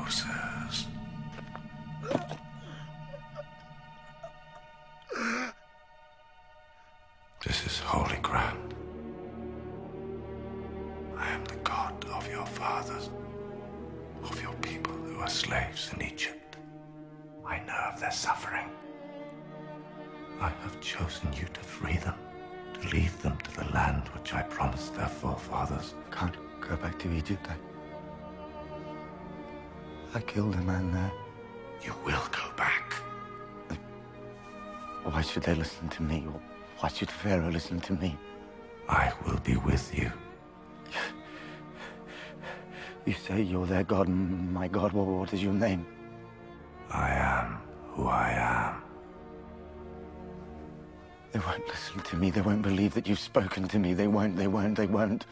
Moses. This is holy ground. I am the God of your fathers, of your people who are slaves in Egypt. I know of their suffering. I have chosen you to free them, to lead them to the land which I promised their forefathers. Can't go back to Egypt. I killed a man there. You will go back. Why should they listen to me? Why should Pharaoh listen to me? I will be with you. You say you're their God, my God. What is your name? I am who I am. They won't listen to me. They won't believe that you've spoken to me. They won't.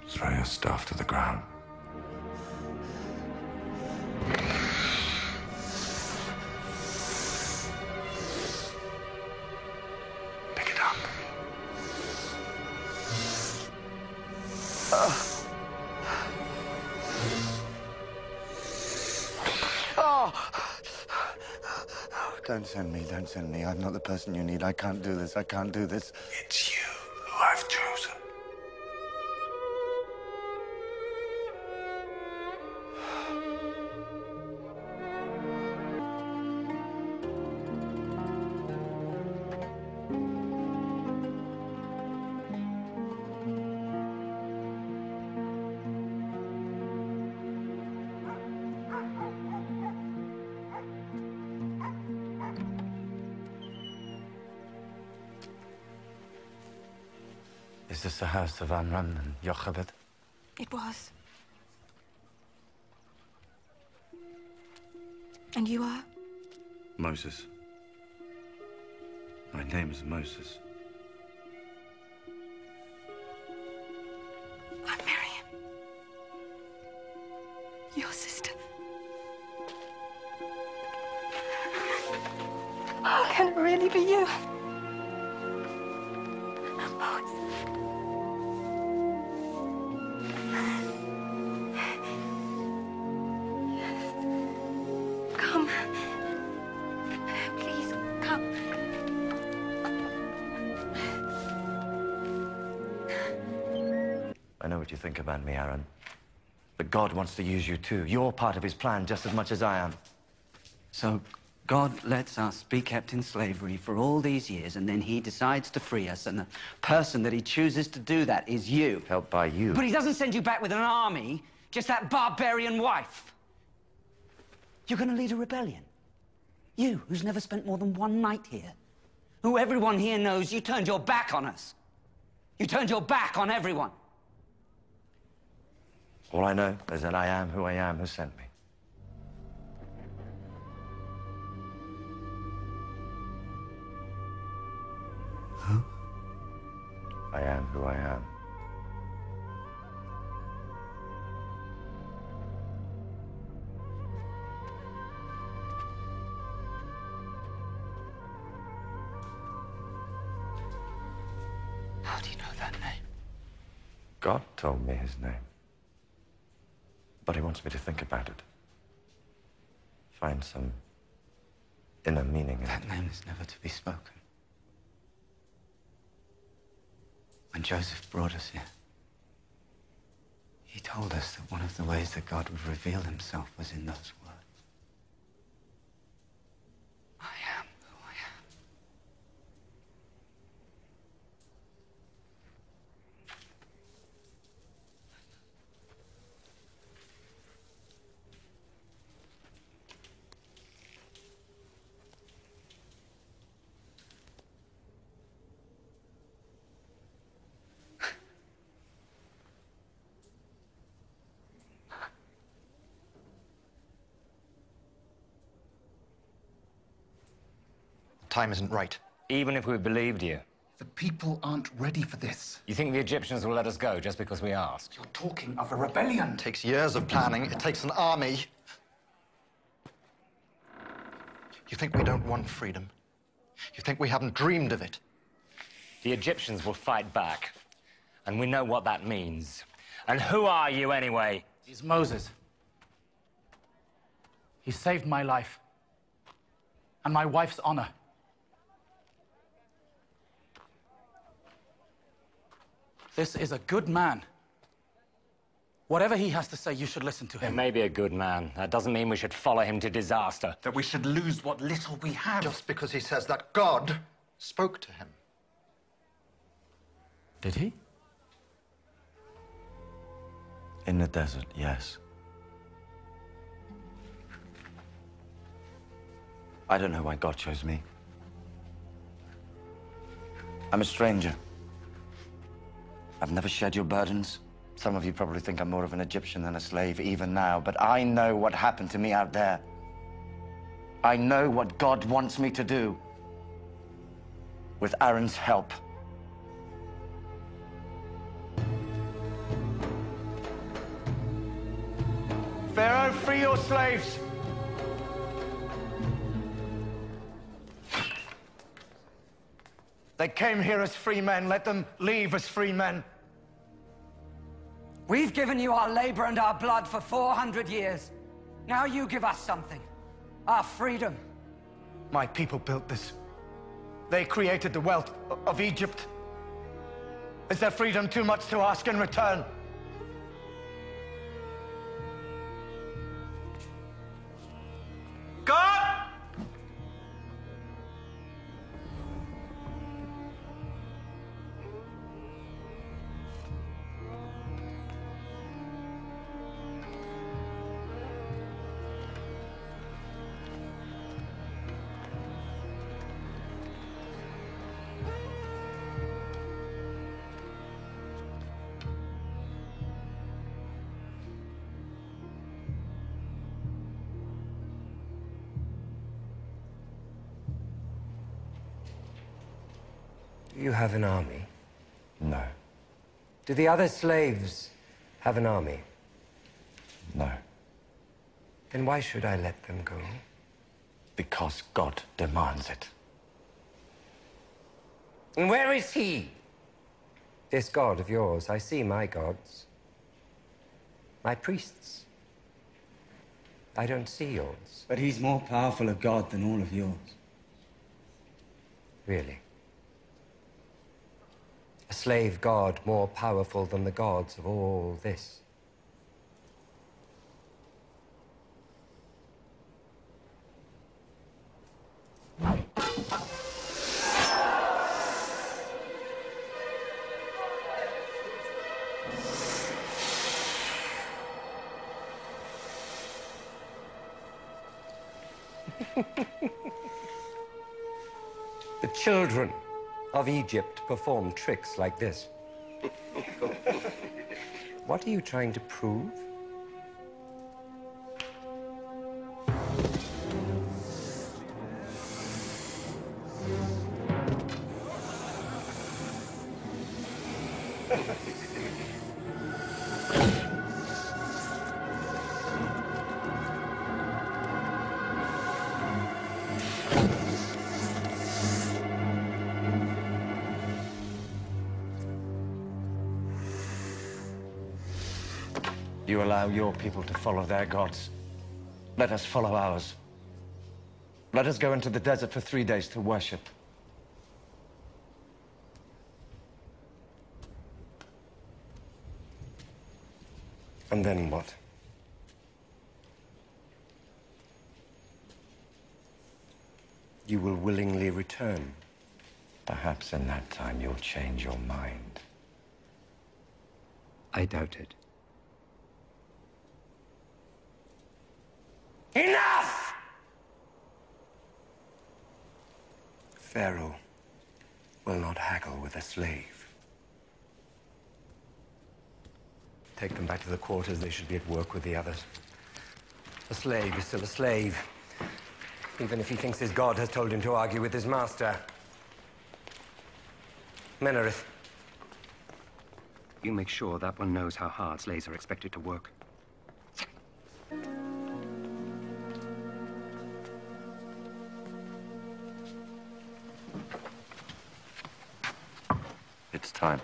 Throw your staff to the ground. Pick it up. Don't send me. I'm not the person you need. I can't do this. It's you who I've chosen. Is this the house of Amram and Jochebed? It was. And you are? Moses. My name is Moses. I'm Miriam. Your sister. Oh, can it really be you? Come. Please, come. I know what you think about me, Aaron. But God wants to use you too. You're part of his plan just as much as I am. So God lets us be kept in slavery for all these years, and then he decides to free us, and the person that he chooses to do that is you. Helped by you. But he doesn't send you back with an army, just that barbarian wife. You're going to lead a rebellion. You, who's never spent more than one night here, who everyone here knows you turned your back on us. You turned your back on everyone. All I know is that I am who I am who sent me. Who? I am who I am. How do you know that name? God told me his name. But he wants me to think about it. Find some inner meaning in it. That name is never to be spoken. When Joseph brought us here, he told us that one of the ways that God would reveal himself was in those words. I am who I am. Time isn't right. Even if we believed you. The people aren't ready for this. You think the Egyptians will let us go just because we asked? You're talking of a rebellion. It takes years of planning. It takes an army. You think we don't want freedom? You think we haven't dreamed of it? The Egyptians will fight back. And we know what that means. And who are you anyway? He's Moses. He saved my life and my wife's honor. This is a good man. Whatever he has to say, you should listen to He him. may be a good man. That doesn't mean we should follow him to disaster. That we should lose what little we have. Just because he says that God spoke to him. Did he? In the desert, yes. I don't know why God chose me. I'm a stranger. I've never shared your burdens. Some of you probably think I'm more of an Egyptian than a slave, even now, but I know what happened to me out there. I know what God wants me to do. With Aaron's help. Pharaoh, free your slaves! They came here as free men. Let them leave as free men. We've given you our labor and our blood for 400 years. Now you give us something. Our freedom. My people built this. They created the wealth of Egypt. Is their freedom too much to ask in return? God! Do you have an army? No. Do the other slaves have an army? No. Then why should I let them go? Because God demands it. And where is he? This God of yours. I see my gods. My priests. I don't see yours. But he's more powerful a god than all of yours. Really? A slave god more powerful than the gods of all this? The children of Egypt perform tricks like this. What are you trying to prove? You allow your people to follow their gods. Let us follow ours. Let us go into the desert for 3 days to worship. And then what? You will willingly return. Perhaps in that time you'll change your mind. I doubt it. Enough! Pharaoh will not haggle with a slave. Take them back to the quarters. They should be at work with the others. A slave is still a slave, even if he thinks his god has told him to argue with his master. Menarith. You make sure that one knows how hard slaves are expected to work. It's time.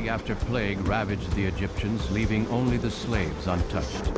after plague ravaged the Egyptians, leaving only the slaves untouched.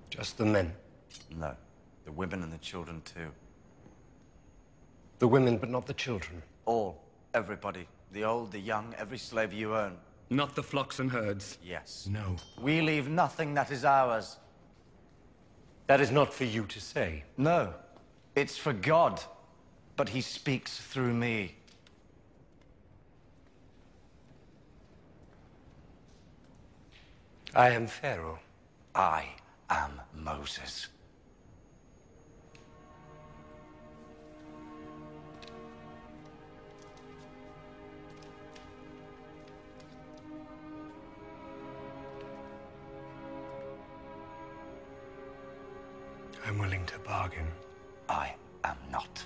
Just the men? No. The women and the children, too. The women, but not the children? All. Everybody. The old, the young, every slave you own. Not the flocks and herds? Yes. No. We leave nothing that is ours. That is not for you to say. No. It's for God. But he speaks through me. I am Pharaoh. I am Moses. I'm willing to bargain. I am not.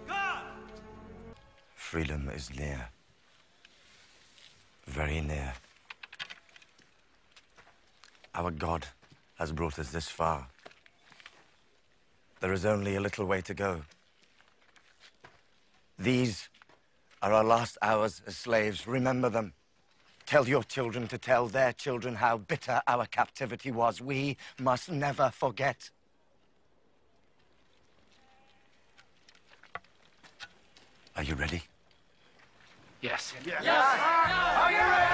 God! Freedom is near. Very near. Our God has brought us this far. There is only a little way to go. These are our last hours as slaves. Remember them. Tell your children to tell their children how bitter our captivity was. We must never forget. Are you ready? Yes. Yes! Are you ready?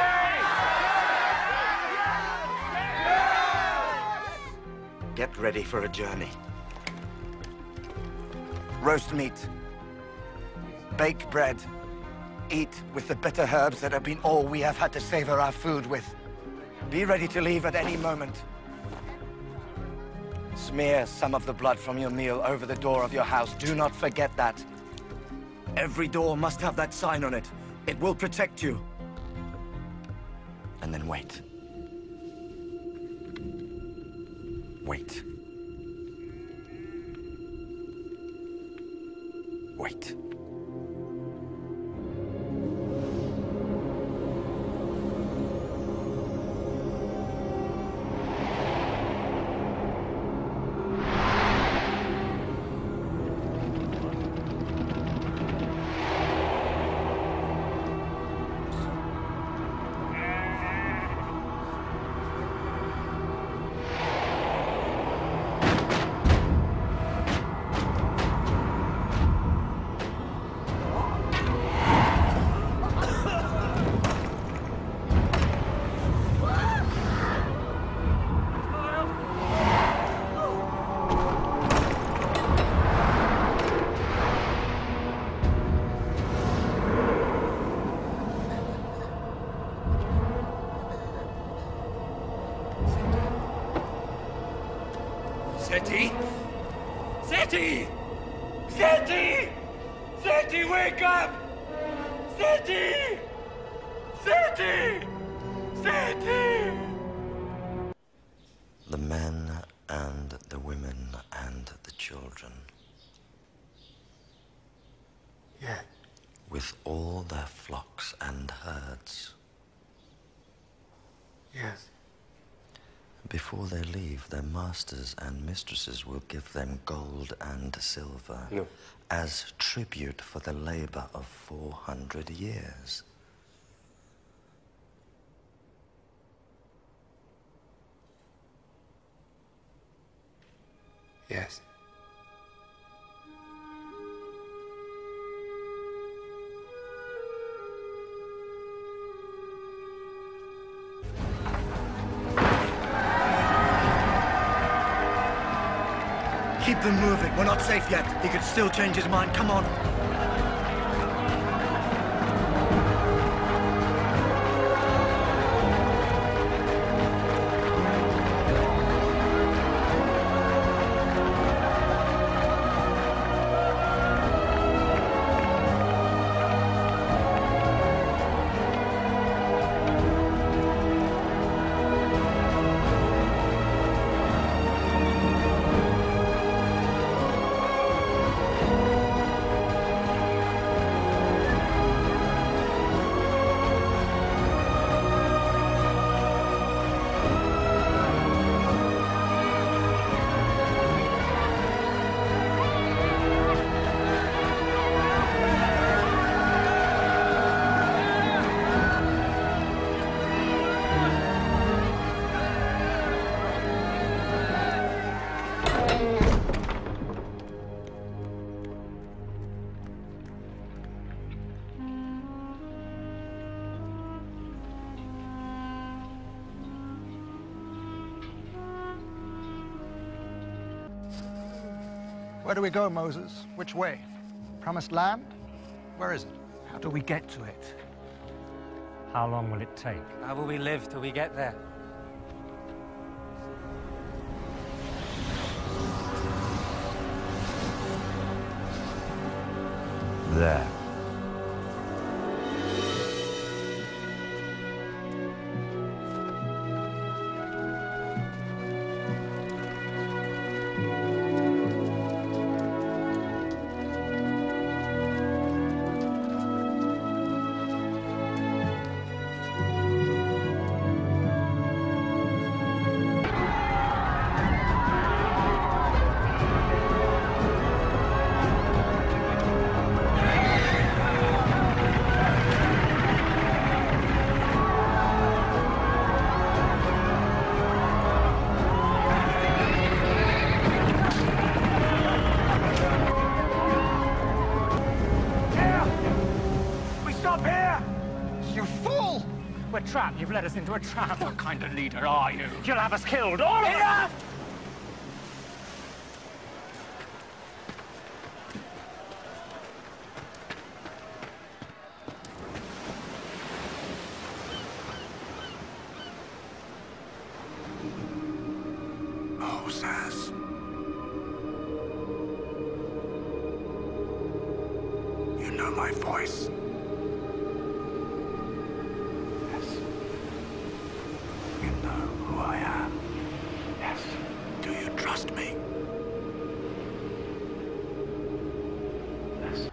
Get ready for a journey. Roast meat. Bake bread. Eat with the bitter herbs that have been all we have had to savor our food with. Be ready to leave at any moment. Smear some of the blood from your meal over the door of your house. Do not forget that. Every door must have that sign on it. It will protect you. And then wait. Wait. Wait. Seti! Seti! Seti! Seti, wake up! Seti! Seti! Seti! The men and the women and the children. Yeah. With all their flocks and herds. Yes. Before they leave, their masters and mistresses will give them gold and silver as tribute for the labor of 400 years. Yes. Keep them moving. We're not safe yet. He could still change his mind. Come on. Where do we go, Moses? Which way? Promised land? Where is it? How do we get to it? How long will it take? How will we live till we get there? There. We're trapped. You've led us into a trap. What kind of leader are you? You'll have us killed, all of us! Moses. You know my voice. Yes. You know who I am. Yes. Do you trust me? Yes.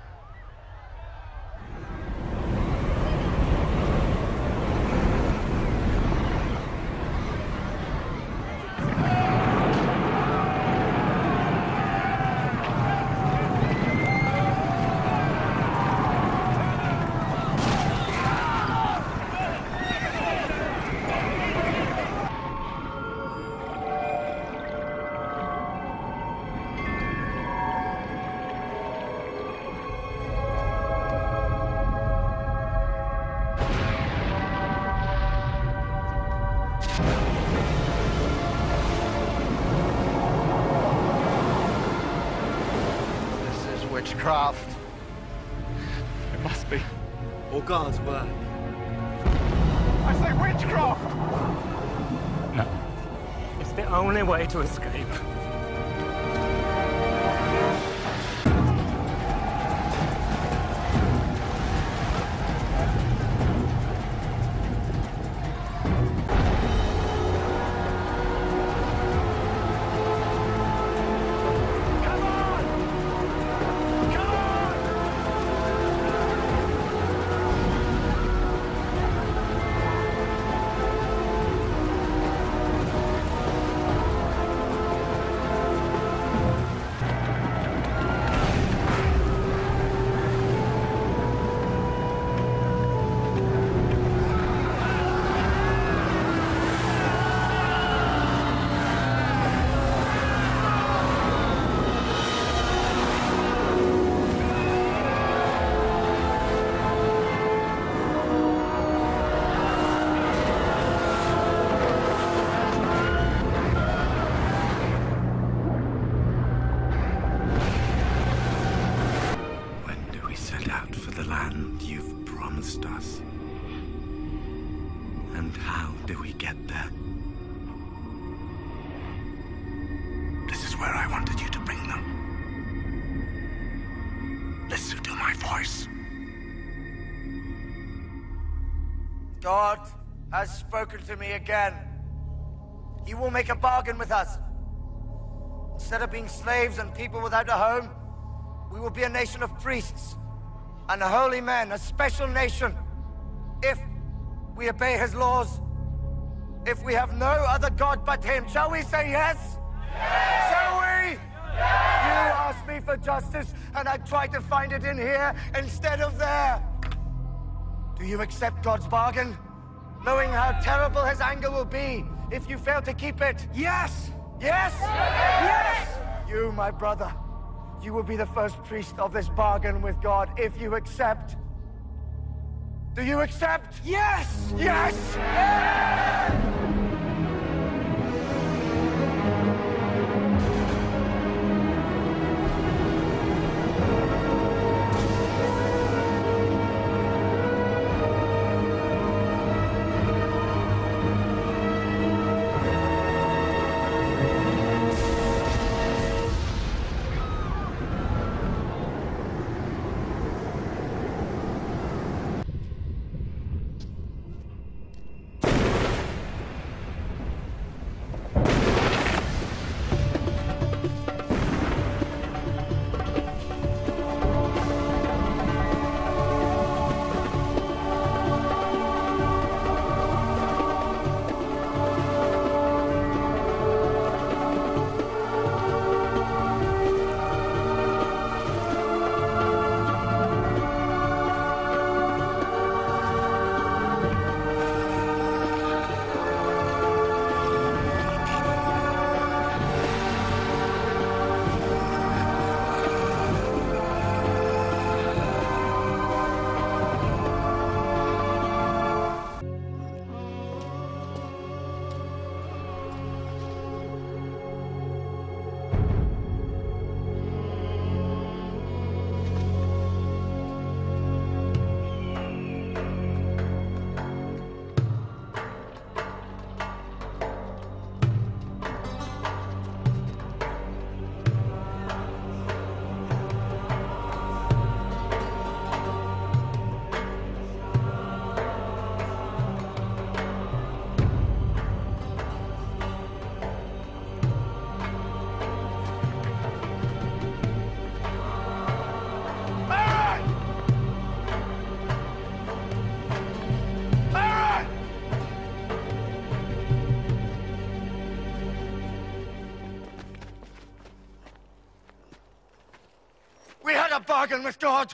Witchcraft. It must be. Or God's word. I say witchcraft! No. It's the only way to escape. against us. And how do we get there? This is where I wanted you to bring them. Listen to my voice. God has spoken to me again. He will make a bargain with us. Instead of being slaves and people without a home, we will be a nation of priests and holy men, a special nation. If we obey his laws, if we have no other God but him, shall we say yes? Yes! Shall we? Yes! You asked me for justice, and I tried to find it in here instead of there. Do you accept God's bargain, knowing how terrible his anger will be if you fail to keep it? Yes! Yes? Yes! You, my brother, you will be the first priest of this bargain with God if you accept. Do you accept? Yes! Yes! Yes! Bargain with God.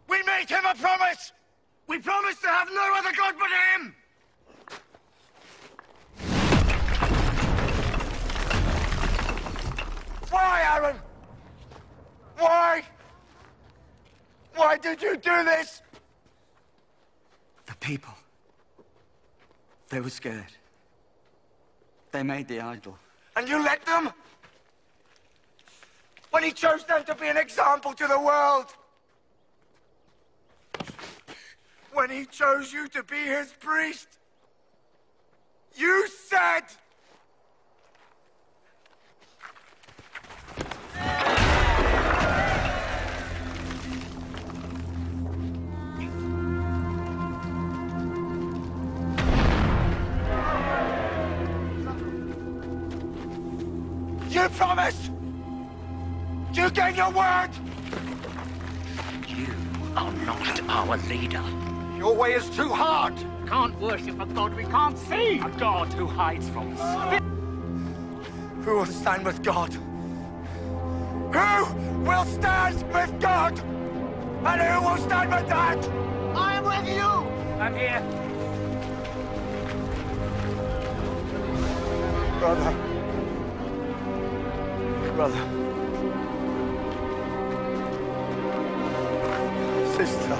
We made him a promise. We promised to have no other God but him. Why, Aaron? Why? Why did you do this? The people. They were scared. They made the idol. And you let them? When he chose them to be an example to the world. When he chose you to be his priest. You said... You promised! You gave your word! You are not our leader. Your way is too hard! Can't worship a god we can't see! A god who hides from us. Who will stand with God? Who will stand with God? And who will stand with that? I am with you! I'm here. Brother. Brother. Sister.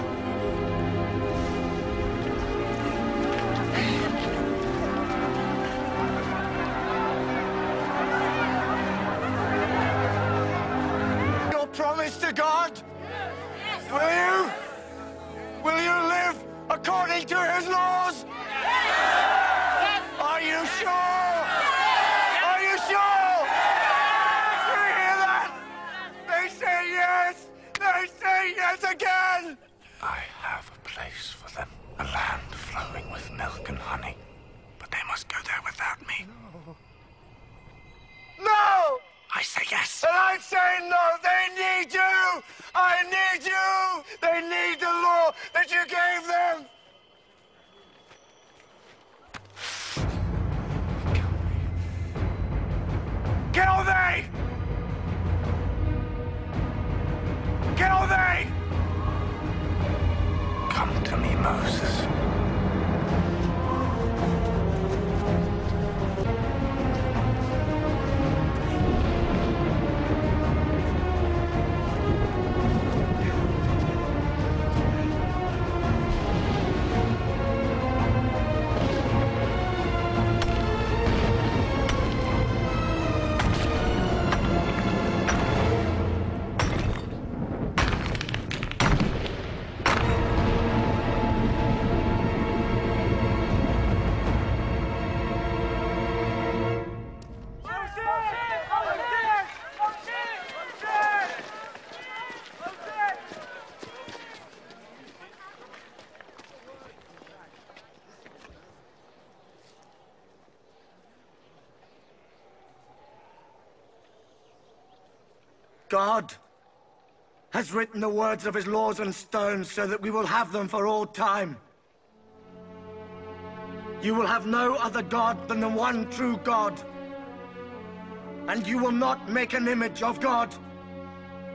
Your promise to God? Yes. Will you? Will you live according to his laws? Yes. Are you sure? Yes. Are you sure? Yes. Do you hear that? They say yes! They say yes again! I have a place for them. A land flowing with milk and honey. But they must go there without me. No! I say yes. And I say no. They need you. I need you. They need the law that you gave them. Kill they! Kill they! Come to me, Moses. God has written the words of his laws on stones so that we will have them for all time. You will have no other God than the one true God. And you will not make an image of God.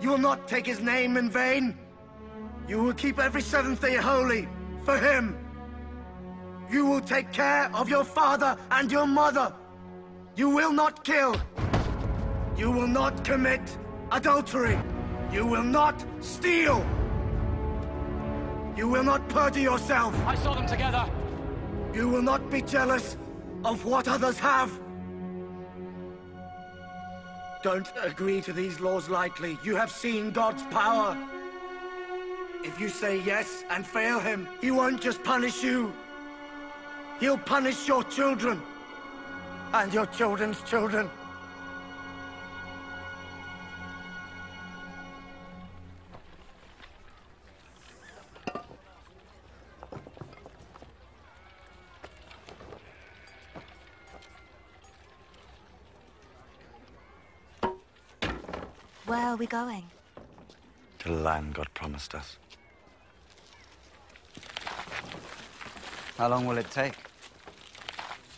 You will not take his name in vain. You will keep every seventh day holy for him. You will take care of your father and your mother. You will not kill. You will not commit adultery. You will not steal. You will not perjure yourself. I saw them together. You will not be jealous of what others have. Don't agree to these laws lightly. You have seen God's power. If you say yes and fail him, he won't just punish you. He'll punish your children and your children's children. Where are we going? To the land God promised us. How long will it take?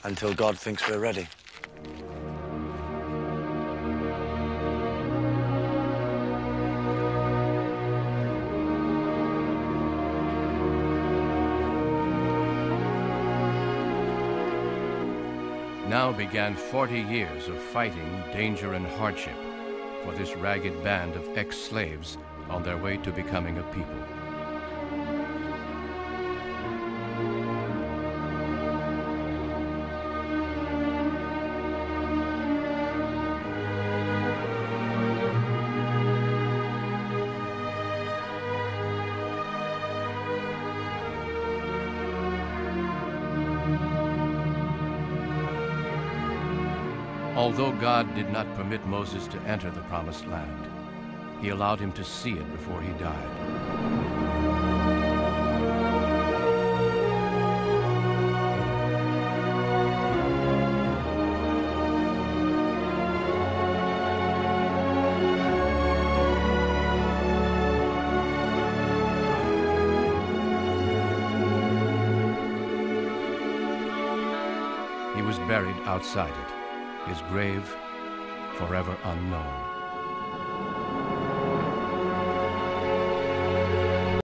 Until God thinks we're ready. Now began 40 years of fighting, danger, and hardship for this ragged band of ex-slaves on their way to becoming a people. Although God did not permit Moses to enter the Promised Land, he allowed him to see it before he died. He was buried outside it, his grave forever unknown.